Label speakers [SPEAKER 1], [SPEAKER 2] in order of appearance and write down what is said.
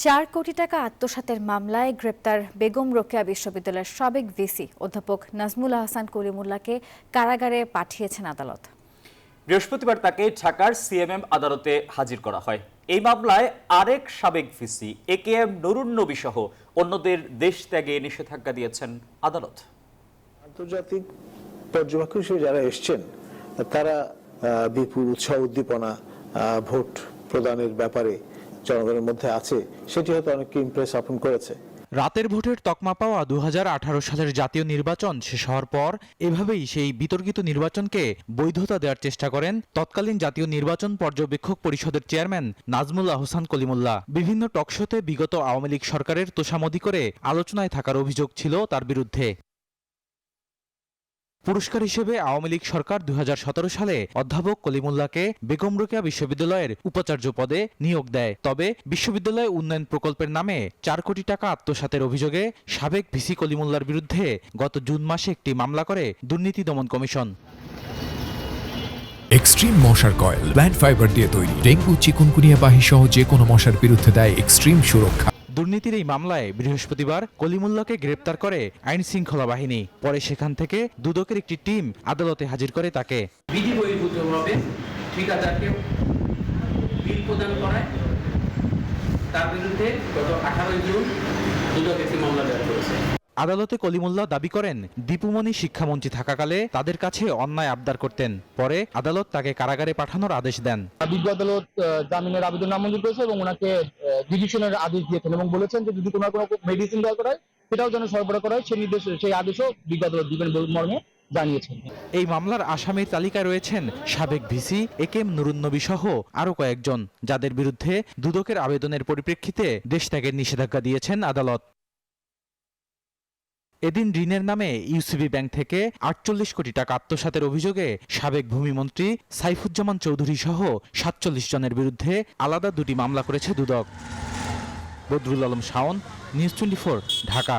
[SPEAKER 1] 4 কোটি টাকা আত্মসাতের মামলায় গ্রেপ্তার বেগম রোকেয়া বিশ্ববিদ্যালয়ের সাবেক ভিসি অধ্যাপক নাজমুল আহসান কলিমুল্লাহকে কারাগারে পাঠিয়েছেন আদালত।
[SPEAKER 2] বৃহস্পতিবার তাকে ঢাকার সিএমএম আদালতে হাজির করা হয়। এই মামলায় আরেক সাবেক ভিসি একেএম নুরুন নবী সহ অন্যদের দেশ ত্যাগে নিষেধাজ্ঞা দিয়েছেন আদালত।
[SPEAKER 3] আন্তর্জাতিক পর্যবেক্ষক হিসেবে যারা এসছেন তারা বিপুল উৎসাহ উদ্দীপনা ভোট প্রদানের ব্যাপারে জনগণের মধ্যে আছে, সেটি হয়তো অনেককে ইমপ্রেস আপন করেছে।
[SPEAKER 4] রাতের ভোটের তকমা পাওয়া 2018 সালের জাতীয় নির্বাচন শেষ হওয়ার পর এভাবেই সেই বিতর্কিত নির্বাচনকে বৈধতা দেওয়ার চেষ্টা করেন তৎকালীন জাতীয় নির্বাচন পর্যবেক্ষক পরিষদের চেয়ারম্যান নাজমুল আহসান কলিমুল্লাহ। বিভিন্ন টকশোতে বিগত আওয়ামী লীগ সরকারের তোষামদি করে আলোচনায় থাকার অভিযোগ ছিল তার বিরুদ্ধে। পুরস্কার হিসেবে আওয়ামী লীগ সরকার 2017 সালে অধ্যাপক কলিমুল্লাহকে বেগম রোকেয়া বিশ্ববিদ্যালয়ের উপাচার্য পদে নিয়োগ দেয়। তবে বিশ্ববিদ্যালয় উন্নয়ন প্রকল্পের নামে 4 কোটি টাকা আত্মসাতের অভিযোগে সাবেক ভিসি কলিমুল্লাহর বিরুদ্ধে গত জুন মাসে একটি মামলা করে দুর্নীতি দমন কমিশন।
[SPEAKER 5] এক্সট্রিম মশার কয়েল প্ল্যান্ট ফাইবার দিয়ে তৈরি, ডেঙ্গু চিকুনগুনিয়া বাহি সহ যে কোনো মশার বিরুদ্ধে দেয় এক্সট্রিম সুরক্ষা।
[SPEAKER 4] দুর্নীতির এই মামলায় বৃহস্পতিবার কলিমুল্লাহকে গ্রেপ্তার করে আইন শৃঙ্খলা বাহিনী। পরে সেখান থেকে দুদকের একটি টিম আদালতে হাজির করে তাকে।
[SPEAKER 6] বিধি বহির্ভূতভাবে ঠিকাদারকে বিল প্রদান করায় তার বিরুদ্ধে গত 18 জুন দুদক একটি মামলা দায়ের করেছে।
[SPEAKER 4] আদালতে কলিমুল্লাহ দাবি করেন দীপুমণি শিক্ষামন্ত্রী থাকাকালে তাদের কাছে অন্যায় আবদার করতেন। পরে আদালত তাকে কারাগারে পাঠানোর আদেশ দেন।
[SPEAKER 7] বিজ্ঞ আদালত জামিনের আবেদন নামঞ্জুর করেছে এবং ওনাকে ডিভিশনের আদেশ দিয়েছেন এবং বলেছেন যে যদি কোনো মেডিসিন দেওয়া করা হয় সেটাও যেন সরবরাহ করা হয়, সেই আদেশও বিজ্ঞ আদালত দিবেন মর্মে জানিয়েছেন।
[SPEAKER 4] এই মামলার আসামির তালিকায় রয়েছেন সাবেক ভিসি একেএম নুরুন নবী সহ আরও কয়েকজন, যাদের বিরুদ্ধে দুদকের আবেদনের পরিপ্রেক্ষিতে দেশ ত্যাগের নিষেধাজ্ঞা দিয়েছেন আদালত। এদিন ঋণের নামে ইউসিবি ব্যাংক থেকে 48 কোটি টাকা আত্মসাতের অভিযোগে সাবেক ভূমিমন্ত্রী সাইফুজ্জামান চৌধুরী সহ 47 জনের বিরুদ্ধে আলাদা দুটি মামলা করেছে দুদক। বদরুল আলম শাওন, নিউজ 24, ঢাকা।